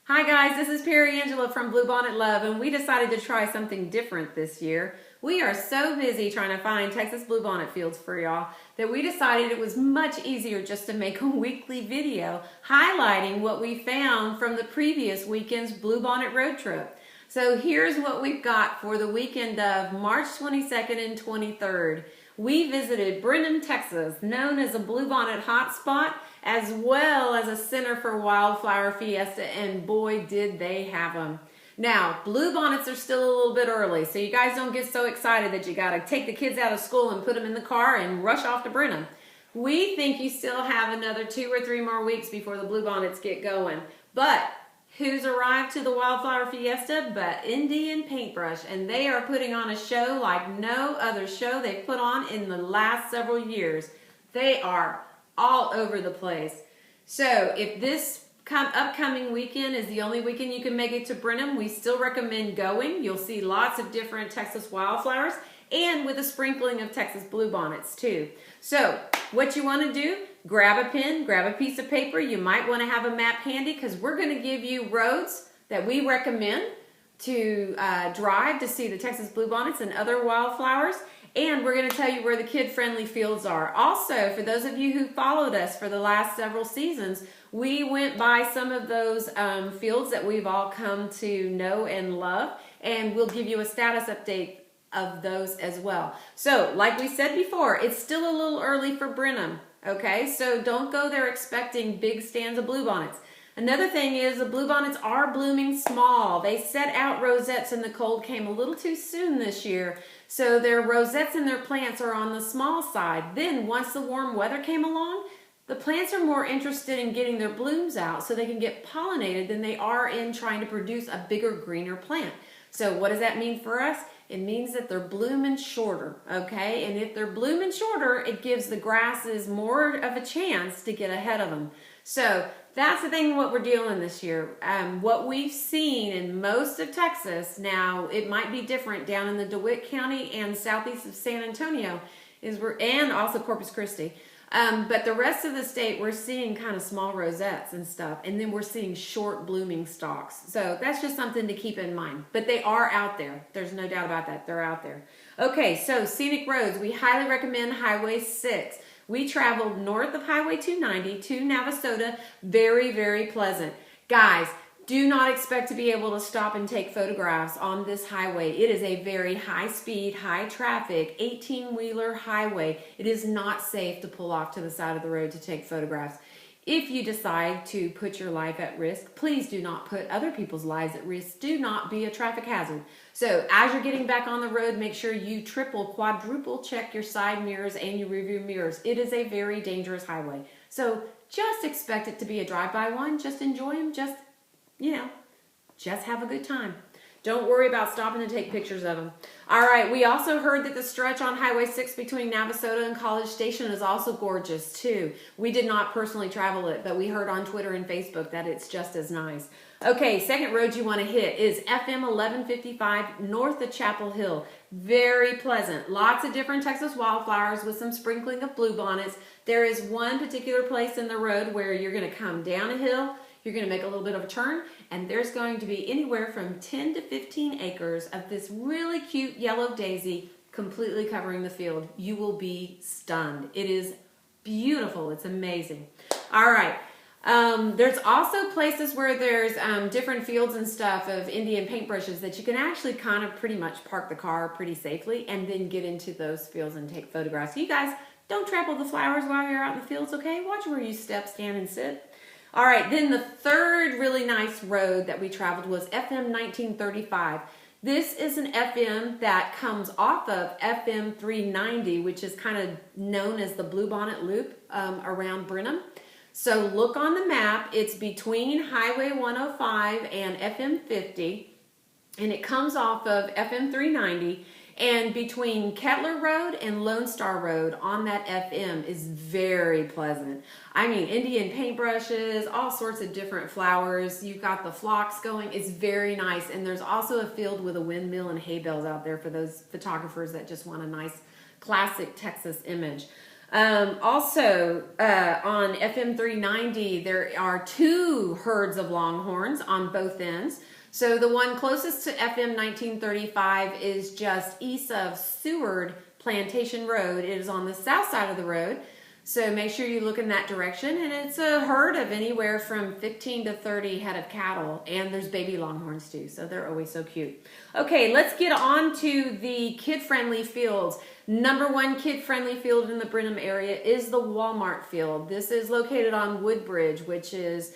Hi guys, this is Perry Angela from Bluebonnet Love, and we decided to try something different this year. We are so busy trying to find Texas bluebonnet fields for y'all that we decided it was much easier just to make a weekly video highlighting what we found from the previous weekend's bluebonnet road trip. So here's what we've got for the weekend of March 22nd and 23rd. We visited Brenham, Texas, known as a bluebonnet hotspot, as well as a center for wildflower fiesta, and boy did they have them. Now, bluebonnets are still a little bit early, so you guys don't get so excited that you gotta take the kids out of school and put them in the car and rush off to Brenham. We think you still have another 2 or 3 more weeks before the bluebonnets get going. But who's arrived to the wildflower fiesta but Indian Paintbrush, and they are putting on a show like no other show they've put on in the last several years. They are all over the place. So if this upcoming weekend is the only weekend you can make it to Brenham, we still recommend going. You'll see lots of different Texas wildflowers and with a sprinkling of Texas bluebonnets too. So what you want to do, grab a pen, grab a piece of paper. You might want to have a map handy because we're going to give you roads that we recommend to drive to see the Texas bluebonnets and other wildflowers. And we're going to tell you where the kid-friendly fields are. Also, for those of you who followed us for the last several seasons, we went by some of those fields that we've all come to know and love, and we'll give you a status update of those as well. So, like we said before, it's still a little early for Brenham, okay? So don't go there expecting big stands of bluebonnets. Another thing is the bluebonnets are blooming small. They set out rosettes and the cold came a little too soon this year. So their rosettes and their plants are on the small side. Then once the warm weather came along, the plants are more interested in getting their blooms out so they can get pollinated than they are in trying to produce a bigger, greener plant. So what does that mean for us? It means that they're blooming shorter, okay? And if they're blooming shorter, it gives the grasses more of a chance to get ahead of them. So that's the thing what we're dealing this year. What we've seen in most of Texas, now it might be different down in the DeWitt County and southeast of San Antonio, and also Corpus Christi. But the rest of the state, we're seeing kind of small rosettes and stuff, and then we're seeing short blooming stalks. So that's just something to keep in mind. But they are out there. There's no doubt about that. They're out there. Okay, so scenic roads. We highly recommend Highway 6. We traveled north of Highway 290 to Navasota. Very, very pleasant. Guys, do not expect to be able to stop and take photographs on this highway. It is a very high speed, high traffic, 18-wheeler highway. It is not safe to pull off to the side of the road to take photographs. If you decide to put your life at risk, please do not put other people's lives at risk. Do not be a traffic hazard. So as you're getting back on the road, make sure you triple, quadruple check your side mirrors and your rearview mirrors. It is a very dangerous highway. So just expect it to be a drive-by one. Just enjoy them. Just have a good time. Don't worry about stopping to take pictures of them. All right, we also heard that the stretch on Highway 6 between Navasota and College Station is also gorgeous too. We did not personally travel it, but we heard on Twitter and Facebook that it's just as nice. Okay, second road you want to hit is FM 1155 north of Chapel Hill. Very pleasant. Lots of different Texas wildflowers with some sprinkling of bluebonnets. There is one particular place in the road where you're going to come down a hill. You're going to make a little bit of a turn, and there's going to be anywhere from 10 to 15 acres of this really cute yellow daisy completely covering the field. You will be stunned. It is beautiful. It's amazing. All right. There's also places where there's different fields and stuff of Indian paintbrushes that you can actually kind of pretty much park the car pretty safely and then get into those fields and take photographs. You guys, don't trample the flowers while you're out in the fields, okay? Watch where you step, stand, and sit. All right, then the third really nice road that we traveled was FM 1935. This is an FM that comes off of FM 390, which is kind of known as the Bluebonnet Loop around Brenham. So look on the map. It's between Highway 105 and FM 50, and it comes off of FM 390. And between Kettler Road and Lone Star Road on that FM is very pleasant. I mean, Indian paintbrushes, all sorts of different flowers. You've got the phlox going. It's very nice. And there's also a field with a windmill and hay bales out there for those photographers that just want a nice classic Texas image. Also, on FM 390, there are 2 herds of longhorns on both ends. So the one closest to FM 1935 is just east of Seward Plantation Road. It is on the south side of the road. So make sure you look in that direction. And it's a herd of anywhere from 15 to 30 head of cattle. And there's baby longhorns too. So they're always so cute. Okay, let's get on to the kid-friendly fields. Number 1 kid-friendly field in the Brenham area is the Walmart field. This is located on Woodbridge, which is,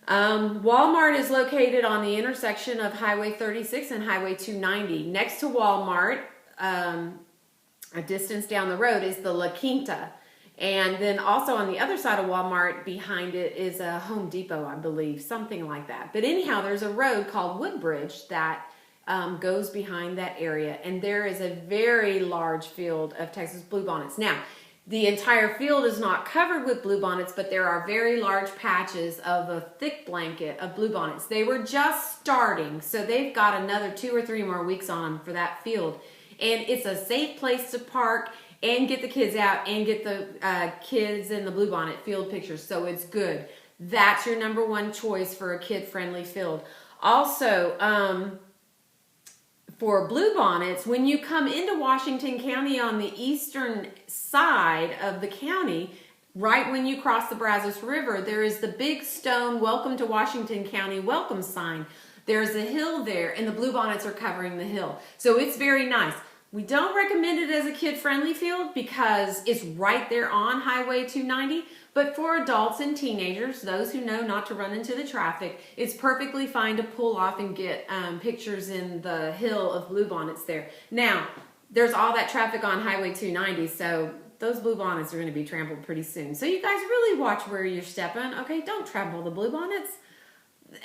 Walmart is located on the intersection of Highway 36 and Highway 290. Next to Walmart, a distance down the road, is the La Quinta. And then also on the other side of Walmart, behind it, is a Home Depot, I believe, something like that. But anyhow, there's a road called Woodbridge that goes behind that area. And there is a very large field of Texas bluebonnets. Now, the entire field is not covered with bluebonnets, but there are very large patches of a thick blanket of bluebonnets. They were just starting, so they've got another 2 or 3 more weeks on them for that field. And it's a safe place to park and get the kids out and get the kids in the bluebonnet field pictures. So it's good. That's your number 1 choice for a kid-friendly field. Also, for bluebonnets, when you come into Washington County on the eastern side of the county, right when you cross the Brazos River, there is the big stone "Welcome to Washington County" welcome sign. There's a hill there, and the bluebonnets are covering the hill. So it's very nice. We don't recommend it as a kid-friendly field because it's right there on Highway 290, but for adults and teenagers, those who know not to run into the traffic, it's perfectly fine to pull off and get pictures in the hill of bluebonnets there. Now, there's all that traffic on Highway 290, so those bluebonnets are going to be trampled pretty soon. So you guys really watch where you're stepping, okay? Don't trample the bluebonnets.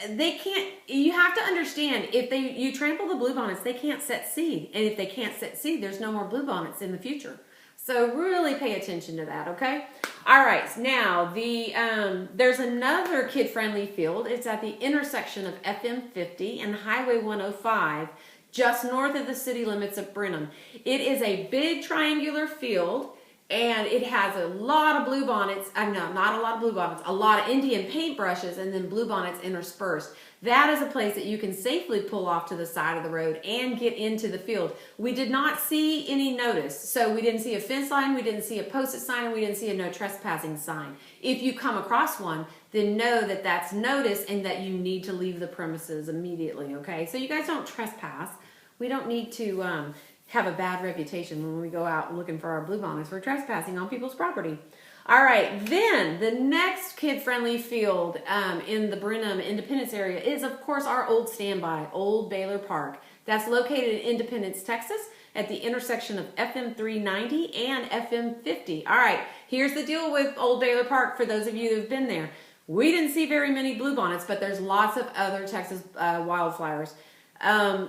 They can't, you have to understand, if you trample the bluebonnets, they can't set seed. And if they can't set seed, there's no more bluebonnets in the future. So really pay attention to that, okay? All right, now there's another kid-friendly field. It's at the intersection of FM 50 and Highway 105, just north of the city limits of Brenham. It is a big triangular field. And it has a lot of bluebonnets, no, not a lot of bluebonnets, a lot of Indian paintbrushes and then bluebonnets interspersed. That is a place that you can safely pull off to the side of the road and get into the field. We did not see any notice. So we didn't see a fence line, we didn't see a posted sign, and we didn't see a no trespassing sign. If you come across one, then know that that's notice and that you need to leave the premises immediately, okay? So you guys don't trespass. We don't need to have a bad reputation when we go out looking for our bluebonnets. We're trespassing on people's property. All right, then the next kid-friendly field in the Brenham Independence area is, of course, our old standby, Old Baylor Park. That's located in Independence, Texas, at the intersection of FM 390 and FM 50. All right, here's the deal with Old Baylor Park for those of you who've been there. We didn't see very many bluebonnets, but there's lots of other Texas wildflowers.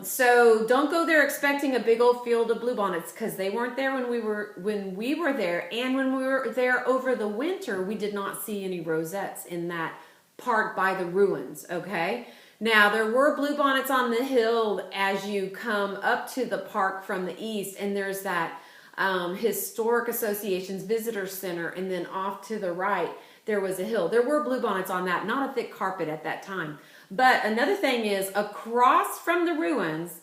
So don't go there expecting a big old field of bluebonnets, because they weren't there when we were there, and when we were there over the winter, we did not see any rosettes in that park by the ruins, okay? Now, there were bluebonnets on the hill as you come up to the park from the east, and there's that Historic Association's Visitor Center, and then off to the right, there was a hill. There were bluebonnets on that, not a thick carpet at that time. But another thing is, across from the ruins,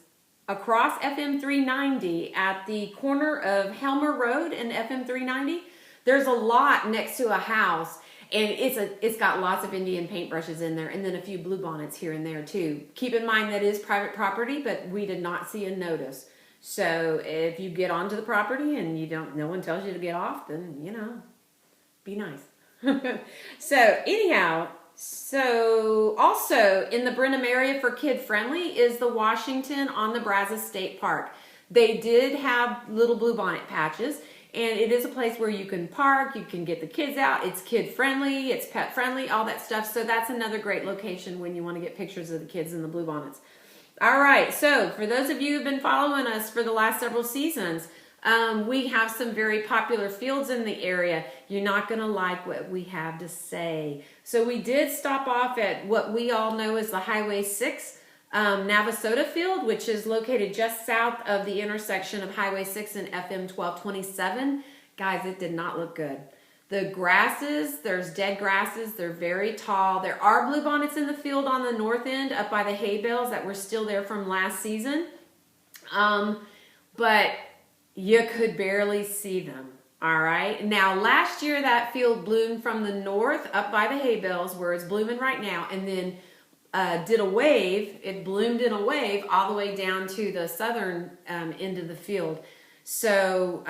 across FM 390 at the corner of Helmer Road and FM 390, there's a lot next to a house, and it's got lots of Indian paintbrushes in there, and then a few bluebonnets here and there too. Keep in mind that is private property, but we did not see a notice. So if you get onto the property and no one tells you to get off, then, be nice. So anyhow, also in the Brenham area for kid friendly is the Washington on the Brazos State Park. They did have little bluebonnet patches, and it is a place where you can park, you can get the kids out, it's kid friendly, it's pet friendly, all that stuff. So that's another great location when you want to get pictures of the kids in the bluebonnets. All right, so for those of you who've been following us for the last several seasons, we have some very popular fields in the area. You're not going to like what we have to say. So we did stop off at what we all know as the Highway 6 Navasota field, which is located just south of the intersection of Highway 6 and FM 1227. Guys, it did not look good. The grasses, there's dead grasses. They're very tall. There are bluebonnets in the field on the north end up by the hay bales that were still there from last season. But you could barely see them. All right. Now, last year that field bloomed from the north up by the hay bales where it's blooming right now, and then did a wave. It bloomed in a wave all the way down to the southern end of the field. So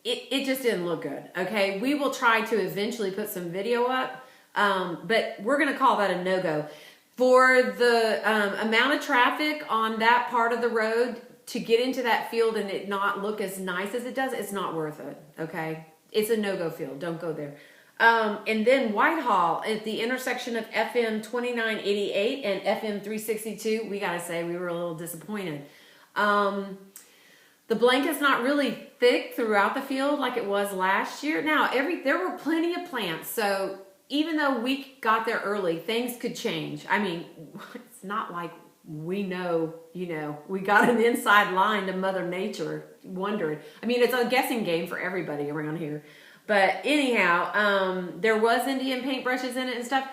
it just didn't look good. Okay, we will try to eventually put some video up, but we're going to call that a no-go. For the amount of traffic on that part of the road to get into that field and it not look as nice as it does, it's not worth it. Okay, it's a no-go field. Don't go there. And then Whitehall at the intersection of FM 2988 and FM 362, we got to say we were a little disappointed. The blanket's not really thick throughout the field like it was last year. Now, there were plenty of plants, so even though we got there early, things could change. I mean, it's not like we know, we got an inside line to Mother Nature wondering. I mean, it's a guessing game for everybody around here. But anyhow, there was Indian paintbrushes in it and stuff,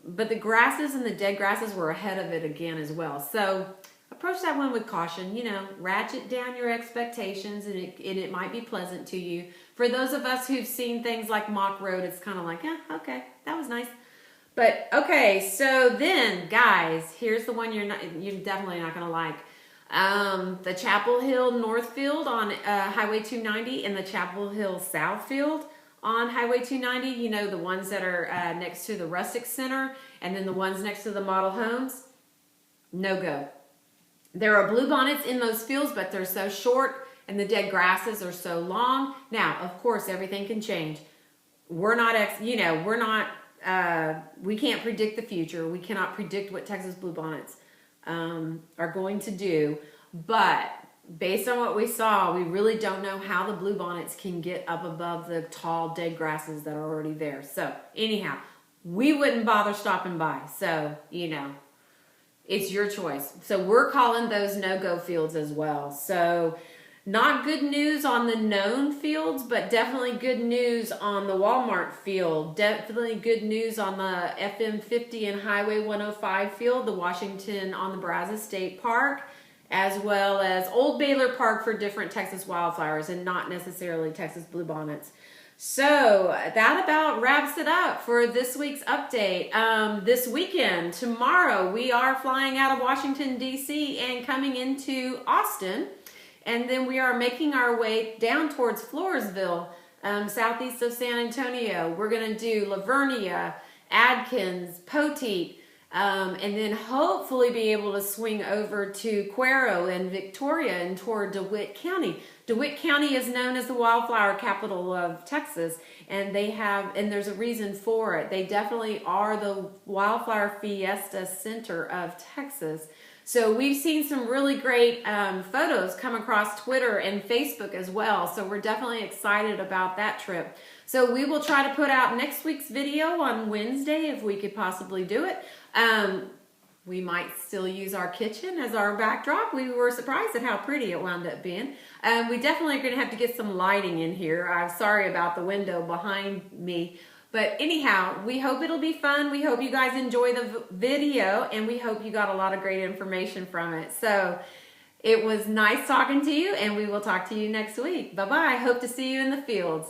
but the grasses and the dead grasses were ahead of it again as well. So approach that one with caution, ratchet down your expectations, and it might be pleasant to you. For those of us who've seen things like Mock Road, it's kind of like, yeah, okay, that was nice. But okay, so then guys, here's the one you're definitely not gonna like. The Chapel Hill North Field on Highway 290 and the Chapel Hill South Field on Highway 290, the ones that are next to the Rustic Center and then the ones next to the model homes, no go. There are bluebonnets in those fields, but they're so short and the dead grasses are so long. Now, of course, everything can change. We can't predict the future. We cannot predict what Texas bluebonnets are going to do, but based on what we saw, we really don't know how the bluebonnets can get up above the tall dead grasses that are already there. So anyhow, we wouldn't bother stopping by. So, it's your choice. So we're calling those no-go fields as well. So not good news on the known fields, but definitely good news on the Walmart field. Definitely good news on the FM 50 and Highway 105 field, the Washington on the Brazos State Park, as well as Old Baylor Park for different Texas wildflowers and not necessarily Texas bluebonnets. So that about wraps it up for this week's update. This weekend, tomorrow, we are flying out of Washington, D.C. and coming into Austin. And then we are making our way down towards Floresville, southeast of San Antonio. We're going to do Lavernia, Adkins, Poteet, and then hopefully be able to swing over to Cuero and Victoria and toward DeWitt County. DeWitt County is known as the wildflower capital of Texas, and there's a reason for it. They definitely are the wildflower fiesta center of Texas. So we've seen some really great photos come across Twitter and Facebook as well. So we're definitely excited about that trip. So we will try to put out next week's video on Wednesday if we could possibly do it. We might still use our kitchen as our backdrop. We were surprised at how pretty it wound up being. We definitely are going to have to get some lighting in here. I'm sorry about the window behind me. But anyhow, we hope it'll be fun. We hope you guys enjoy the video, and we hope you got a lot of great information from it. So it was nice talking to you, and we will talk to you next week. Bye-bye. Hope to see you in the fields.